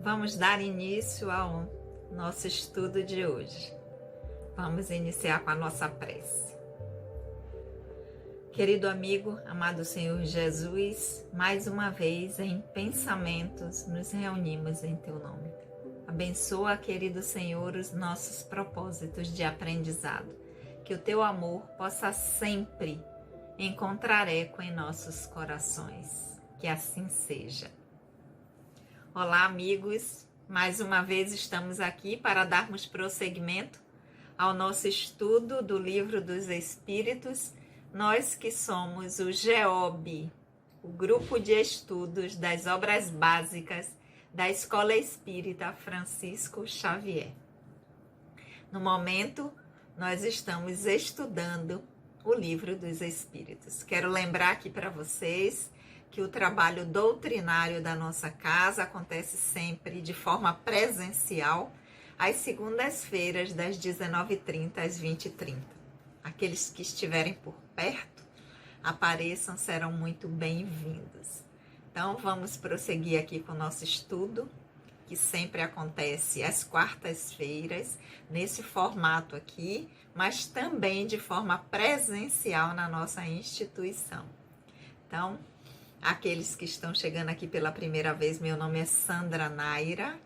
Vamos dar início ao nosso estudo de hoje. Vamos iniciar com a nossa prece. Querido amigo, amado Senhor Jesus, mais uma vez em pensamentos nos reunimos em Teu nome. Abençoa, querido Senhor, os nossos propósitos de aprendizado. Que o Teu amor possa sempre encontrar eco em nossos corações. Que assim seja. Olá, amigos. Mais uma vez estamos aqui para darmos prosseguimento ao nosso estudo do Livro dos Espíritos. Nós que somos o GEOB, o Grupo de Estudos das Obras Básicas da Escola Espírita Francisco Xavier. No momento, nós estamos estudando o Livro dos Espíritos. Quero lembrar aqui para vocês que o trabalho doutrinário da nossa casa acontece sempre de forma presencial, às segundas-feiras, das 19h30 às 20h30. Aqueles que estiverem por perto, apareçam, serão muito bem-vindos. Então, vamos prosseguir aqui com o nosso estudo, que sempre acontece às quartas-feiras, nesse formato aqui, mas também de forma presencial na nossa instituição. Então, aqueles que estão chegando aqui pela primeira vez, meu nome é Sandra Naira.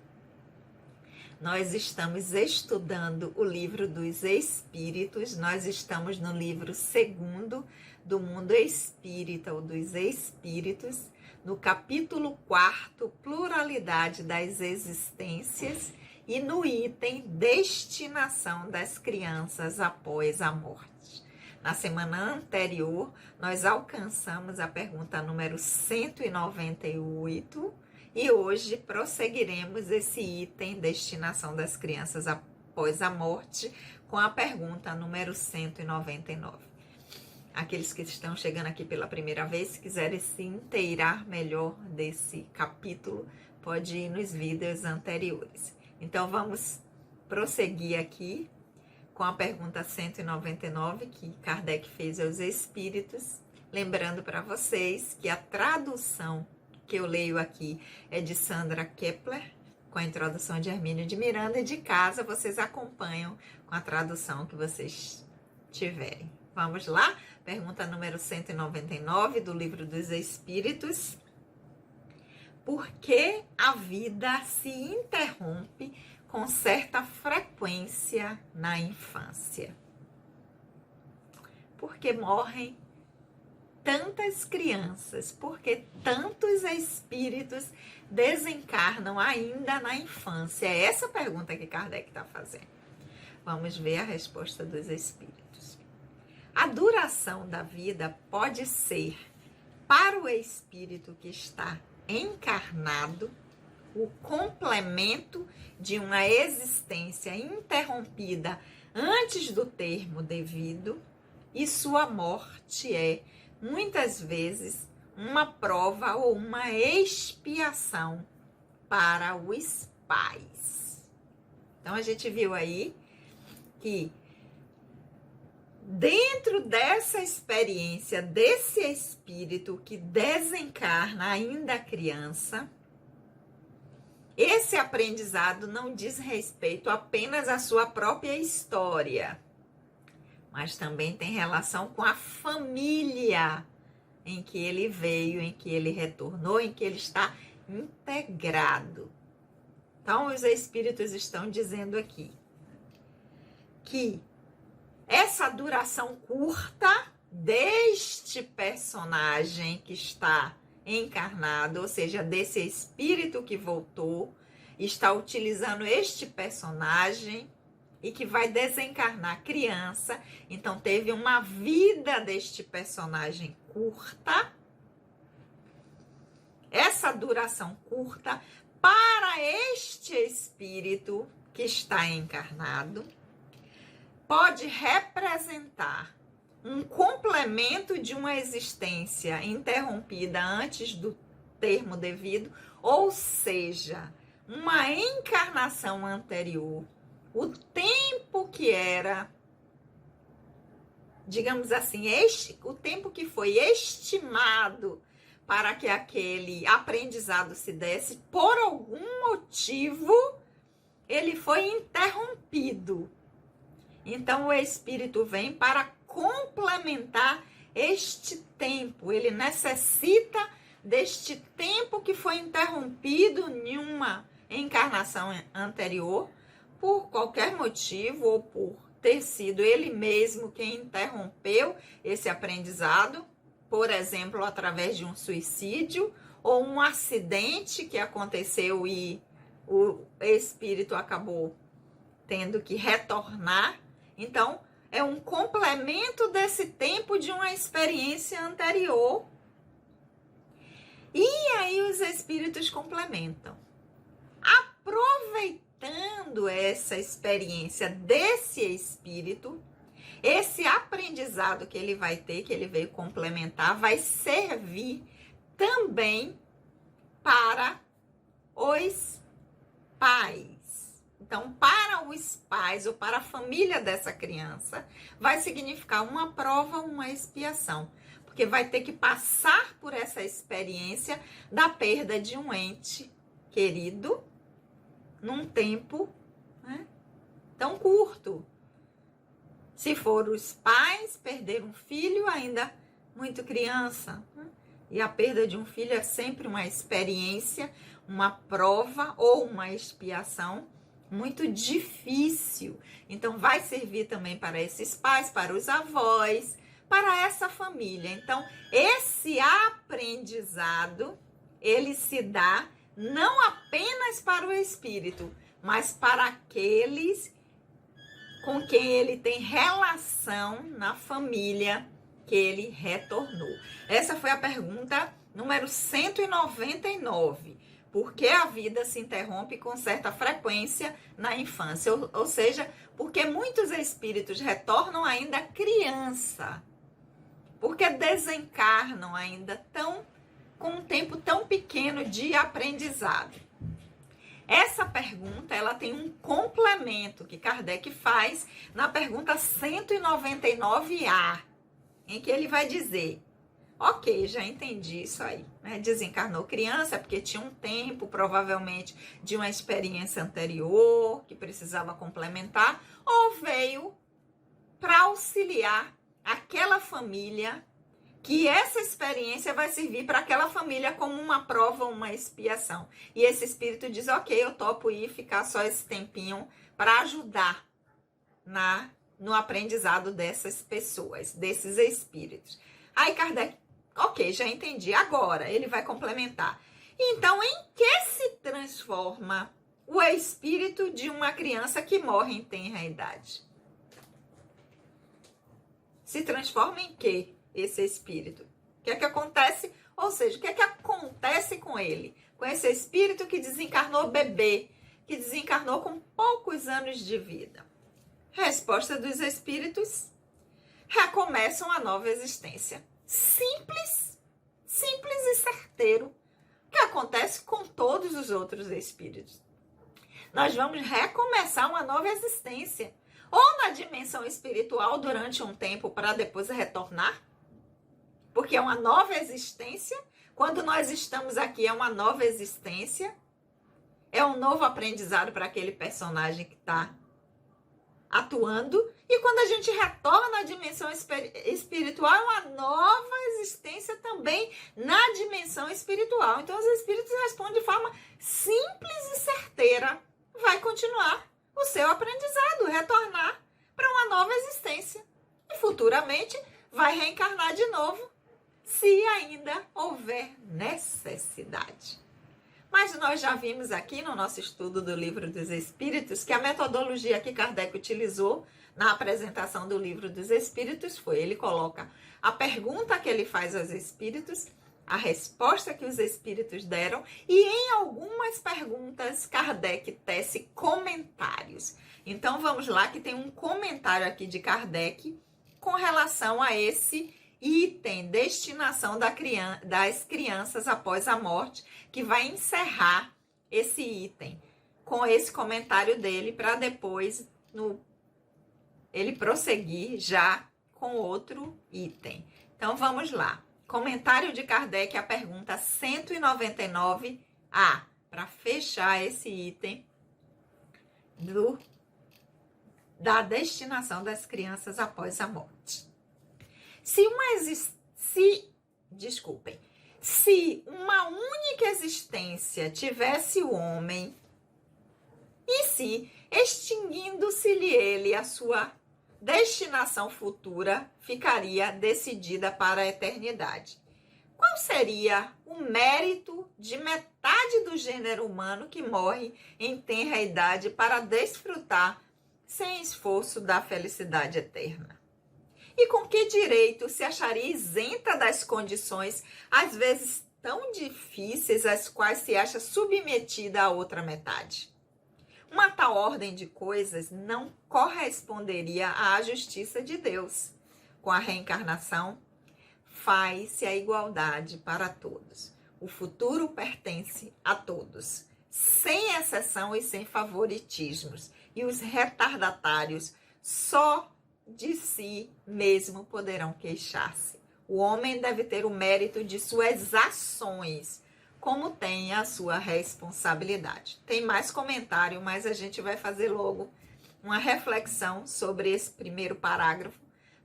Nós estamos estudando o Livro dos Espíritos, nós estamos no livro 2º do Mundo Espírita, ou dos Espíritos, no capítulo 4º, Pluralidade das Existências, e no item Destinação das Crianças após a Morte. Na semana anterior, nós alcançamos a pergunta número 198 e hoje prosseguiremos esse item, Destinação das Crianças após a Morte, com a pergunta número 199. Aqueles que estão chegando aqui pela primeira vez, se quiserem se inteirar melhor desse capítulo, pode ir nos vídeos anteriores. Então, vamos prosseguir aqui com a pergunta 199 que Kardec fez aos Espíritos, lembrando para vocês que a tradução que eu leio aqui é de Sandra Kepler, com a introdução de Hermínio de Miranda, e de casa vocês acompanham com a tradução que vocês tiverem. Vamos lá? Pergunta número 199 do Livro dos Espíritos. Por que a vida se interrompe com certa frequência na infância? Porque morrem tantas crianças, porque tantos espíritos desencarnam ainda na infância? É essa pergunta que Kardec está fazendo. Vamos ver a resposta dos espíritos. A duração da vida pode ser, para o espírito que está encarnado, o complemento de uma existência interrompida antes do termo devido, e sua morte é, muitas vezes, uma prova ou uma expiação para os pais. Então, a gente viu aí que dentro dessa experiência, desse espírito que desencarna ainda criança, esse aprendizado não diz respeito apenas à sua própria história, mas também tem relação com a família em que ele veio, em que ele retornou, em que ele está integrado. Então, os espíritos estão dizendo aqui que essa duração curta deste personagem que está encarnado, ou seja, desse espírito que voltou, está utilizando este personagem e que vai desencarnar criança. Então, teve uma vida deste personagem curta. Essa duração curta para este espírito que está encarnado pode representar um complemento de uma existência interrompida antes do termo devido, ou seja, uma encarnação anterior, o tempo que era, digamos assim, o tempo que foi estimado para que aquele aprendizado se desse, por algum motivo, ele foi interrompido. Então, o Espírito vem para complementar este tempo. Ele necessita deste tempo que foi interrompido em uma encarnação anterior, por qualquer motivo, ou por ter sido ele mesmo quem interrompeu esse aprendizado, por exemplo, através de um suicídio ou um acidente que aconteceu e o espírito acabou tendo que retornar. Então, é um complemento desse tempo de uma experiência anterior. E aí os espíritos complementam. Aproveitando essa experiência desse espírito, esse aprendizado que ele vai ter, que ele veio complementar, vai servir também para os pais. Então, para os pais ou para a família dessa criança, vai significar uma prova, uma expiação. Porque vai ter que passar por essa experiência da perda de um ente querido num tempo, né, tão curto. Se for os pais, perder um filho ainda muito criança. E a perda de um filho é sempre uma experiência, uma prova ou uma expiação muito difícil. Então, vai servir também para esses pais, para os avós, para essa família. Então, esse aprendizado, ele se dá não apenas para o espírito, mas para aqueles com quem ele tem relação na família que ele retornou. Essa foi a pergunta número 199. Por que a vida se interrompe com certa frequência na infância? Ou seja, porque muitos espíritos retornam ainda criança. Porque desencarnam ainda com um tempo tão pequeno de aprendizado. Essa pergunta, ela tem um complemento que Kardec faz na pergunta 199A, em que ele vai dizer: ok, já entendi isso aí, né? Desencarnou criança porque tinha um tempo, provavelmente, de uma experiência anterior que precisava complementar, ou veio para auxiliar aquela família, que essa experiência vai servir para aquela família como uma prova, uma expiação. E esse espírito diz: ok, eu topo ir ficar só esse tempinho para ajudar no aprendizado dessas pessoas, desses espíritos. Aí Kardec: ok, já entendi. Agora ele vai complementar. Então, em que se transforma o espírito de uma criança que morre em tenra idade? Se transforma em quê esse espírito? O que é que acontece? Ou seja, o que é que acontece com ele? Com esse espírito que desencarnou bebê, que desencarnou com poucos anos de vida? Resposta dos espíritos: recomeçam a nova existência. Simples e certeiro. O que acontece com todos os outros espíritos? Nós vamos recomeçar uma nova existência. Ou na dimensão espiritual durante um tempo para depois retornar. Porque é uma nova existência. Quando nós estamos aqui é uma nova existência. É um novo aprendizado para aquele personagem que está atuando. E quando a gente retorna à dimensão espiritual, é uma nova existência também na dimensão espiritual. Então, os espíritos respondem de forma simples e certeira. Vai continuar o seu aprendizado, retornar para uma nova existência. E futuramente vai reencarnar de novo, se ainda houver necessidade. Mas nós já vimos aqui no nosso estudo do Livro dos Espíritos que a metodologia que Kardec utilizou na apresentação do Livro dos Espíritos foi: ele coloca a pergunta que ele faz aos espíritos, a resposta que os espíritos deram, e em algumas perguntas Kardec tece comentários. Então vamos lá, que tem um comentário aqui de Kardec com relação a esse item, destinação das crianças após a morte, que vai encerrar esse item com esse comentário dele, para depois ele prosseguir já com outro item. Então vamos lá. comentário de Kardec à pergunta 199A, para fechar esse item da destinação das crianças após a morte. Se uma única existência tivesse o homem, e se, extinguindo-se-lhe ele, a sua destinação futura ficaria decidida para a eternidade. Qual seria o mérito de metade do gênero humano que morre em tenra idade para desfrutar sem esforço da felicidade eterna? E com que direito se acharia isenta das condições, às vezes tão difíceis, às quais se acha submetida a outra metade? Uma tal ordem de coisas não corresponderia à justiça de Deus. Com a reencarnação, faz-se a igualdade para todos. O futuro pertence a todos, sem exceção e sem favoritismos. E os retardatários só de si mesmo poderão queixar-se. O homem deve ter o mérito de suas ações, como tem a sua responsabilidade. Tem mais comentário, mas a gente vai fazer logo uma reflexão sobre esse primeiro parágrafo,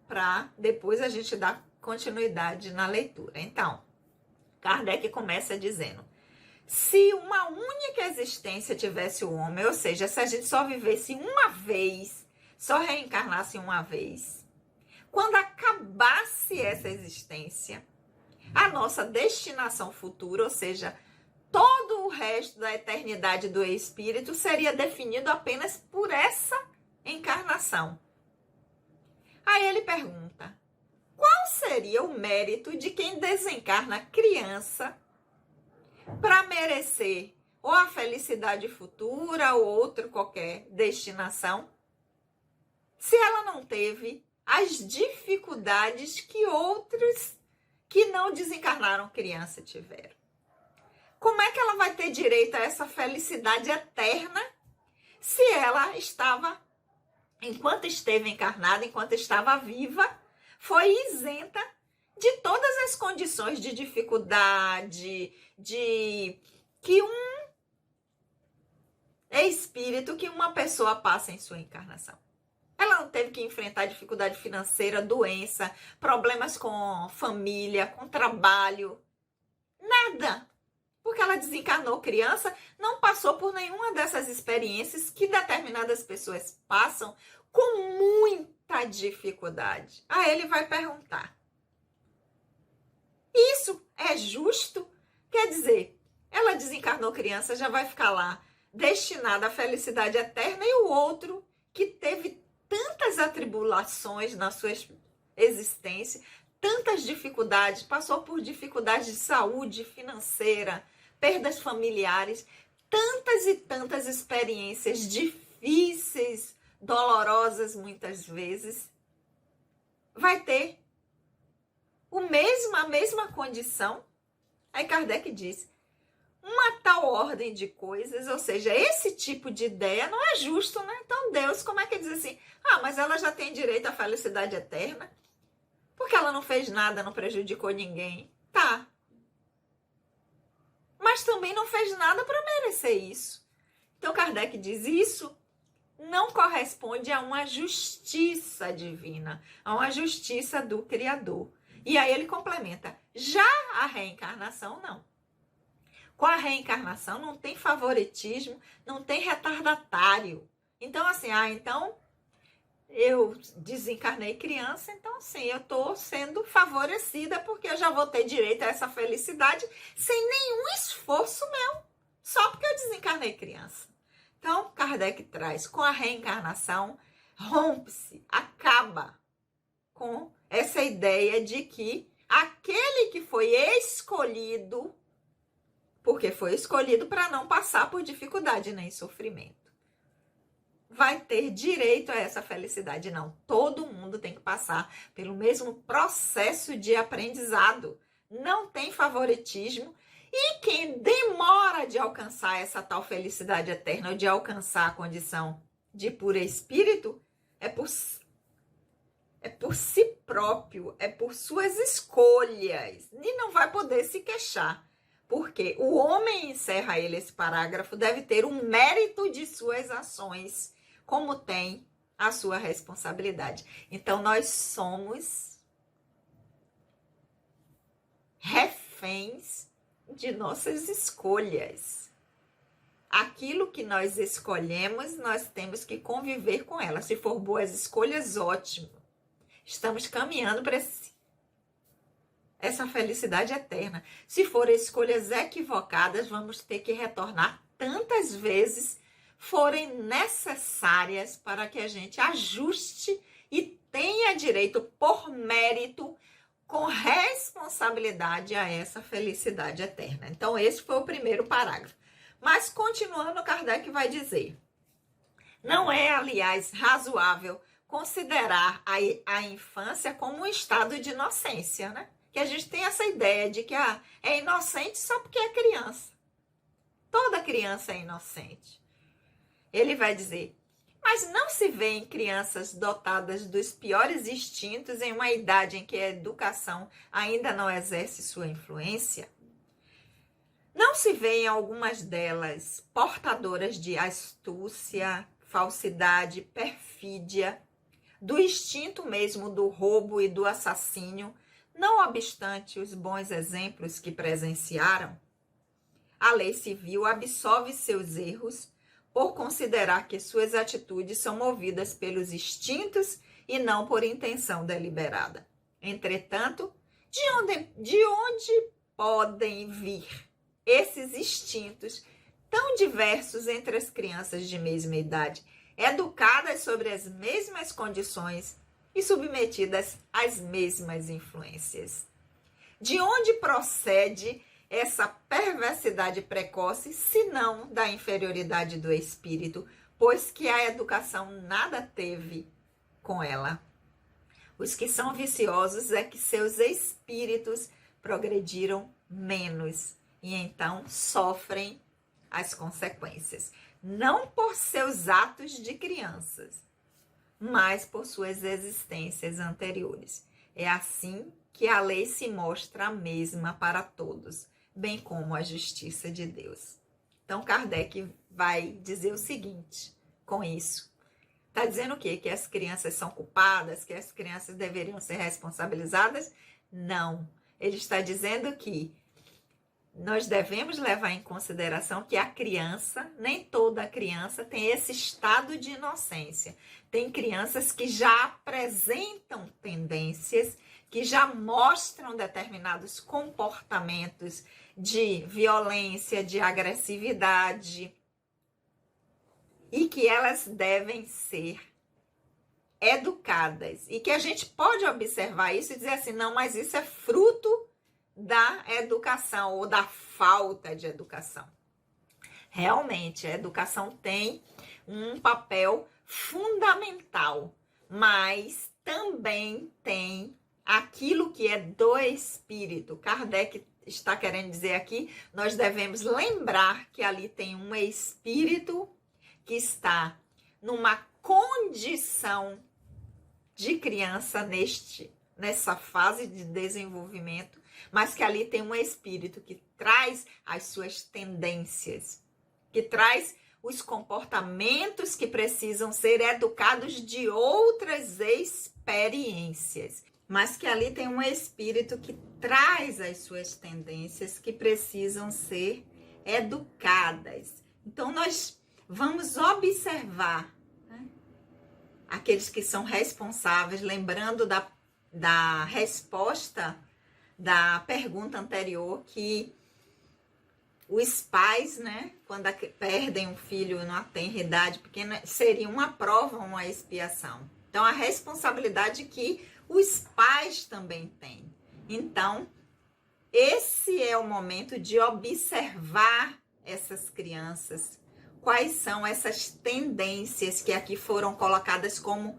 para depois a gente dar continuidade na leitura. Então, Kardec começa dizendo: se uma única existência tivesse o homem, ou seja, se a gente só vivesse uma vez, só reencarnasse uma vez, quando acabasse essa existência, a nossa destinação futura, ou seja, todo o resto da eternidade do espírito, seria definido apenas por essa encarnação. Aí ele pergunta: qual seria o mérito de quem desencarna criança para merecer ou a felicidade futura ou outra qualquer destinação, se ela não teve as dificuldades que outros que não desencarnaram criança tiveram? Como é que ela vai ter direito a essa felicidade eterna se ela estava, enquanto esteve encarnada, enquanto estava viva, foi isenta de todas as condições de dificuldade, de que um espírito, que uma pessoa passa em sua encarnação? Ela não teve que enfrentar dificuldade financeira, doença, problemas com família, com trabalho, nada. Porque ela desencarnou criança, não passou por nenhuma dessas experiências que determinadas pessoas passam com muita dificuldade. Aí ele vai perguntar: isso é justo? Quer dizer, ela desencarnou criança, já vai ficar lá destinada à felicidade eterna, e o outro que teve tantas atribulações na sua existência, tantas dificuldades, passou por dificuldades de saúde, financeira, perdas familiares, tantas e tantas experiências difíceis, dolorosas muitas vezes, vai ter a mesma condição? Aí Kardec diz: uma tal ordem de coisas, ou seja, esse tipo de ideia não é justo, né? Então Deus, como é que diz assim? Mas ela já tem direito à felicidade eterna, porque ela não fez nada, não prejudicou ninguém. Tá. Mas também não fez nada para merecer isso. Então Kardec diz: isso não corresponde a uma justiça divina, a uma justiça do Criador. E aí ele complementa: já a reencarnação, não. Com a reencarnação não tem favoritismo, não tem retardatário. Então, assim, então eu desencarnei criança, então, sim, eu estou sendo favorecida porque eu já vou ter direito a essa felicidade sem nenhum esforço meu, só porque eu desencarnei criança. Então, Kardec traz: com a reencarnação, rompe-se, acaba com essa ideia de que aquele que foi escolhido, porque foi escolhido para não passar por dificuldade nem sofrimento, vai ter direito a essa felicidade. Não, todo mundo tem que passar pelo mesmo processo de aprendizado. Não tem favoritismo. E quem demora de alcançar essa tal felicidade eterna, ou de alcançar a condição de puro espírito, é por si próprio, é por suas escolhas, e não vai poder se queixar, porque o homem, encerra ele esse parágrafo, deve ter o mérito de suas ações, como tem a sua responsabilidade. Então, nós somos reféns de nossas escolhas. Aquilo que nós escolhemos, nós temos que conviver com ela. Se for boas escolhas, ótimo. Estamos caminhando para essa felicidade eterna. Se forem escolhas equivocadas, vamos ter que retornar tantas vezes forem necessárias para que a gente ajuste e tenha direito por mérito, com responsabilidade, a essa felicidade eterna. Então, esse foi o primeiro parágrafo. Mas, continuando, Kardec vai dizer: não é, aliás, razoável considerar a infância como um estado de inocência, né? Que a gente tem essa ideia de que é inocente só porque é criança. Toda criança é inocente. Ele vai dizer: mas não se vê crianças dotadas dos piores instintos em uma idade em que a educação ainda não exerce sua influência? Não se vê em algumas delas portadoras de astúcia, falsidade, perfídia, do instinto mesmo do roubo e do assassínio, não obstante os bons exemplos que presenciaram? A lei civil absolve seus erros por considerar que suas atitudes são movidas pelos instintos e não por intenção deliberada. Entretanto, de onde podem vir esses instintos tão diversos entre as crianças de mesma idade, educadas sobre as mesmas condições e submetidas às mesmas influências? De onde procede essa perversidade precoce, se não da inferioridade do espírito, pois que a educação nada teve com ela? Os que são viciosos é que seus espíritos progrediram menos e então sofrem as consequências, não por seus atos de crianças, mas por suas existências anteriores. É assim que a lei se mostra a mesma para todos, bem como a justiça de Deus. Então, Kardec vai dizer o seguinte com isso. Está dizendo o quê? Que as crianças são culpadas, que as crianças deveriam ser responsabilizadas? Não. Ele está dizendo que nós devemos levar em consideração que a criança, nem toda criança tem esse estado de inocência. Tem crianças que já apresentam tendências, que já mostram determinados comportamentos de violência, de agressividade, e que elas devem ser educadas. E que a gente pode observar isso e dizer assim, não, mas isso é fruto da educação ou da falta de educação. Realmente, a educação tem um papel fundamental, mas também tem aquilo que é do espírito. Kardec está querendo dizer aqui, nós devemos lembrar que ali tem um espírito que está numa condição de criança nessa fase de desenvolvimento, mas que ali tem um espírito que traz as suas tendências, que traz os comportamentos que precisam ser educados de outras experiências, mas que ali tem um espírito que traz as suas tendências que precisam ser educadas. Então, nós vamos observar, né, aqueles que são responsáveis, lembrando da resposta da pergunta anterior, que os pais, né, quando perdem um filho numa tenra idade pequena, seria uma prova, uma expiação. Então, a responsabilidade que os pais também têm. Então, esse é o momento de observar essas crianças. Quais são essas tendências que aqui foram colocadas como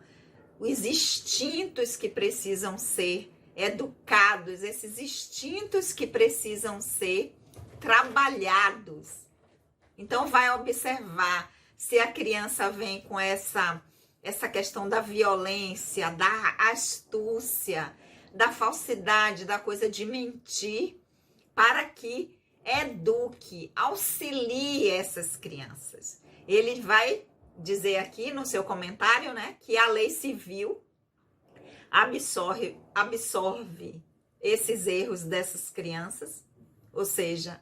os instintos que precisam ser educados, esses instintos que precisam ser trabalhados. Então, vai observar se a criança vem com essa essa questão da violência, da astúcia, da falsidade, da coisa de mentir, para que eduque, auxilie essas crianças. Ele vai dizer aqui no seu comentário, né, que a lei civil absorve esses erros dessas crianças, ou seja,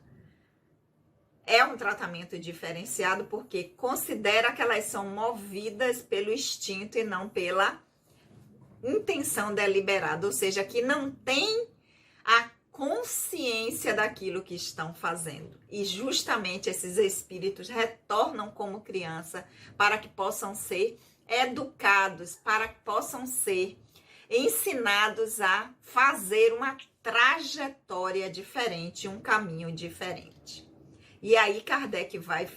é um tratamento diferenciado porque considera que elas são movidas pelo instinto e não pela intenção deliberada, ou seja, que não tem a consciência daquilo que estão fazendo. E justamente esses espíritos retornam como criança para que possam ser educados, para que possam ser ensinados a fazer uma trajetória diferente, um caminho diferente. E aí Kardec vai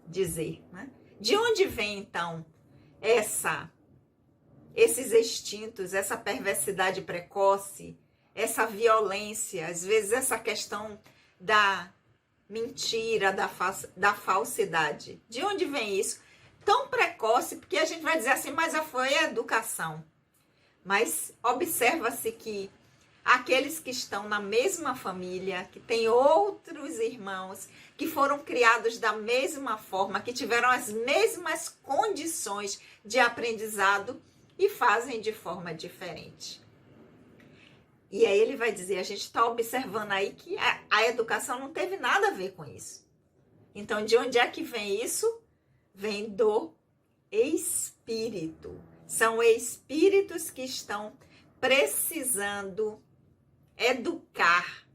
dizer, né? De onde vem então esses instintos, essa perversidade precoce, essa violência, às vezes essa questão da mentira, da falsidade. De onde vem isso? Tão precoce, porque a gente vai dizer assim, mas foi a educação. Mas observa-se que aqueles que estão na mesma família, que têm outros irmãos, que foram criados da mesma forma, que tiveram as mesmas condições de aprendizado e fazem de forma diferente. E aí ele vai dizer, a gente está observando aí que a educação não teve nada a ver com isso. Então, de onde é que vem isso? Vem do espírito. São espíritos que estão precisando educar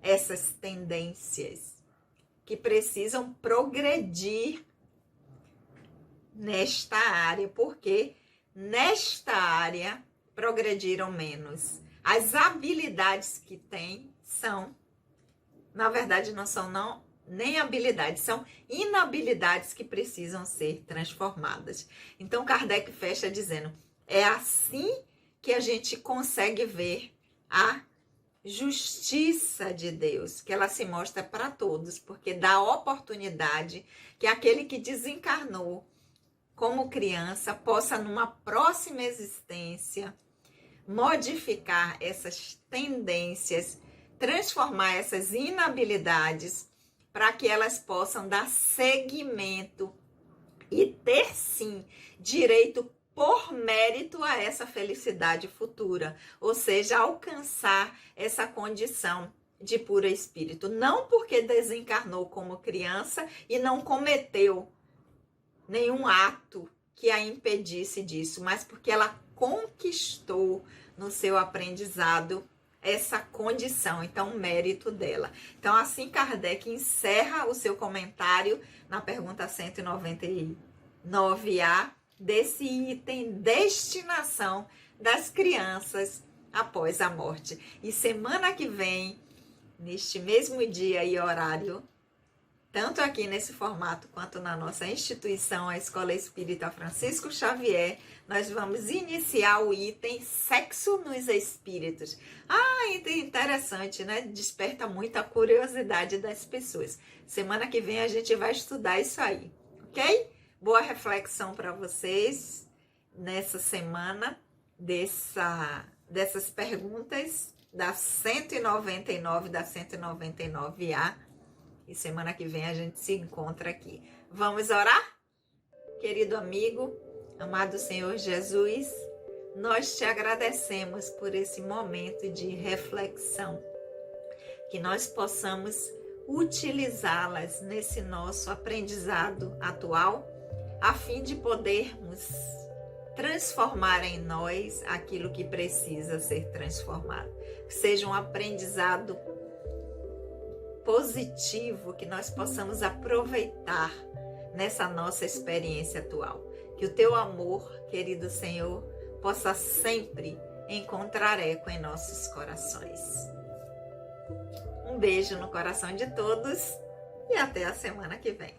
essas tendências, que precisam progredir nesta área, porque nesta área progrediram menos. As habilidades que têm são, na verdade, não são nem habilidades, são inabilidades que precisam ser transformadas. Então, Kardec fecha dizendo, é assim que a gente consegue ver a justiça de Deus, que ela se mostra para todos, porque dá oportunidade que aquele que desencarnou como criança possa, numa próxima existência, modificar essas tendências, transformar essas inabilidades para que elas possam dar seguimento e ter, sim, direito por mérito a essa felicidade futura, ou seja, alcançar essa condição de puro espírito. Não porque desencarnou como criança e não cometeu nenhum ato que a impedisse disso, mas porque ela conquistou no seu aprendizado essa condição, então mérito dela. Então assim Kardec encerra o seu comentário na pergunta 199A desse item destinação das crianças após a morte. E semana que vem, neste mesmo dia e horário, tanto aqui nesse formato quanto na nossa instituição, a Escola Espírita Francisco Xavier, nós vamos iniciar o item Sexo nos Espíritos. Item interessante, né? Desperta muita curiosidade das pessoas. Semana que vem a gente vai estudar isso aí, ok? Boa reflexão para vocês nessa semana dessas perguntas da 199 da 199A. E semana que vem a gente se encontra aqui. Vamos orar? Querido amigo, amado Senhor Jesus, nós te agradecemos por esse momento de reflexão. Que nós possamos utilizá-las nesse nosso aprendizado atual, a fim de podermos transformar em nós aquilo que precisa ser transformado. Seja um aprendizado positivo que nós possamos aproveitar nessa nossa experiência atual. Que o teu amor, querido Senhor, possa sempre encontrar eco em nossos corações. Um beijo no coração de todos e até a semana que vem.